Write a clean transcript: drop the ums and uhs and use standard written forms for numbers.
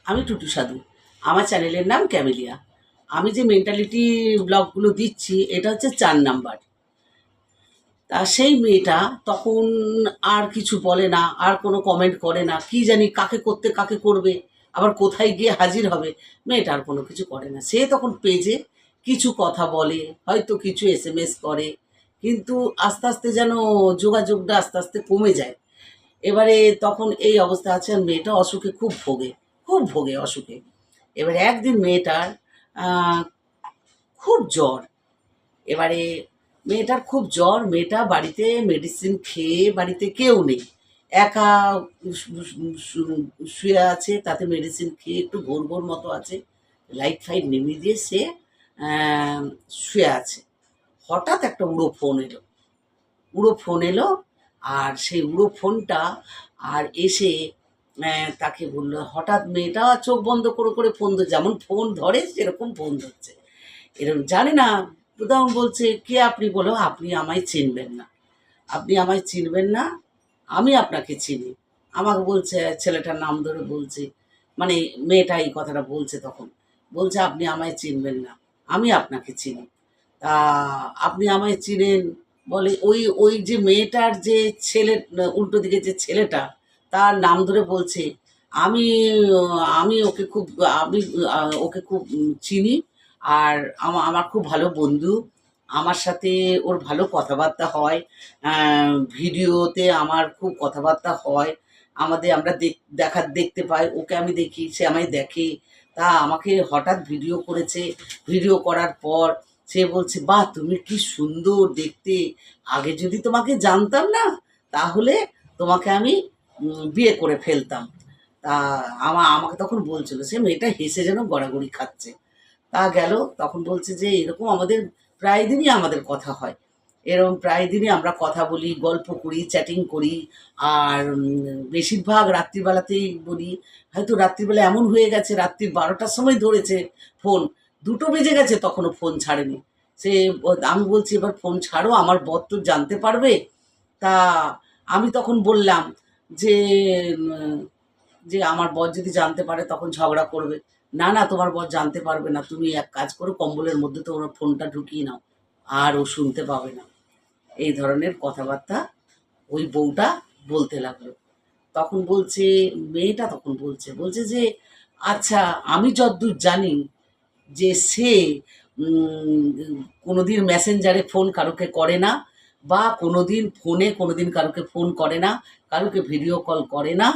আমি টুটু সাধু। আমার চ্যানেলের নাম ক্যামেলিয়া। আমি যে মেন্টালিটি ব্লগগুলো দিচ্ছি এটা হচ্ছে ৪ নাম্বার। তা সেই মেয়েটা তখন আর কিছু বলে না, আর কোনো কমেন্ট করে না। কি জানি কাকে করতে কাকে করবে, আবার কোথায় গিয়ে হাজির হবে, মেয়েটা আর কোনো কিছু করে না। সে তখন পেজে কিছু কথা বলে, হয়তো কিছু এসএমএস করে, কিন্তু আস্তে আস্তে যেন যোগাযোগটা আস্তে আস্তে কমে যায়। এবারে তখন এই অবস্থা আছে, আর মেয়েটা অসুখে খুব ভোগে, খুব ভোগে অসুখে। এবারে একদিন মেয়েটার আহ, খুব জ্বর। এবারে মেয়েটার খুব জ্বর, মেয়েটা বাড়িতে মেডিসিন খেয়ে, বাড়িতে কেউ নেই, একা শুয়ে আছে, তাতে মেডিসিন খেয়ে একটু ঘোর ঘোর মতো আছে, লাইট ফাইট নেমে দিয়ে সে আহ, শুয়ে আছে। হঠাৎ একটা উড়ো ফোন এলো, উড়ো ফোন এলো, আর সেই উড়ো ফোনটা আর এসে তাকে বললো, হঠাৎ মেয়েটা চোখ বন্ধ করে করে ফোন ধরে, যেমন ফোন ধরে সেরকম ফোন ধরছে, এরকম জানি না। তখন বলছে, কে আপনি? বলো, আপনি আমায় চিনবেন না, আপনি আমায় চিনবেন না, আমি আপনাকে চিনি। আমাকে বলছে, ছেলেটার নাম ধরে বলছে, মানে মেয়েটা এই কথাটা বলছে তখন, বলছে আপনি আমায় চিনবেন না, আমি আপনাকে চিনি। তা আপনি আমায় চিনেন? বলে, ওই ওই যে মেয়েটার যে ছেলে, উল্টো দিকে যে ছেলেটা, তার নাম ধরে বলছে, আমি আমি ওকে খুব, আমি ওকে খুব চিনি, আর আমার খুব ভালো বন্ধু, আমার সাথে ওর ভালো কথাবার্তা হয়, ভিডিওতে আমার খুব কথাবার্তা হয়, আমরা দেখতে পাই, ওকে আমি দেখি, সে আমায় দেখে। তা আমাকে হঠাৎ ভিডিও করেছে, ভিডিও করার পর সে বলছে, বাহ তুমি কি সুন্দর দেখতে, আগে যদি তোমাকে জানতাম না, তাহলে তোমাকে আমি বিয়ে করে ফেলতাম। তা আমাকে তখন বলছিল, সে মেয়েটা হেসে যেন গড়াগড়ি খাচ্ছে। তা গেল, তখন বলছে যে এরকম আমাদের প্রায় দিনই আমাদের কথা হয়, এরকম প্রায় দিনই আমরা কথা বলি, গল্প করি, চ্যাটিং করি। আর বেশিরভাগ রাত্রিবেলাতেই বলি। হয়তো রাত্রিবেলা এমন হয়ে গেছে, রাত্রি ১২টার সময় ধরেছে ফোন, ২টো বেজে গেছে তখনও ফোন ছাড়েনি। সে আমি বলছি, এবার ফোন ছাড়ো, আমার বর তো জানতে পারবে। তা আমি তখন বললাম যে উম, যে আমার বর যদি জানতে পারে তখন ঝগড়া করবে। না না, তোমার বর জানতে পারবে না, তুমি এক কাজ করো, কম্বলের মধ্যে তোমার ফোনটা ঢুকিয়ে নাও, আর ও শুনতে পাবে না। এই ধরনের কথাবার্তা ওই বউটা বলতে লাগলো। তখন বলছে, মেয়েটা তখন বলছে বলছে যে, আচ্ছা, আমি যতদূর জানি যে সে কোনোদিন মেসেঞ্জারে ফোন কারোকে করে না, বা কোনোদিন ফোনে কোনোদিন কারোকে ফোন করে না, কারোকে ভিডিও কল করে না,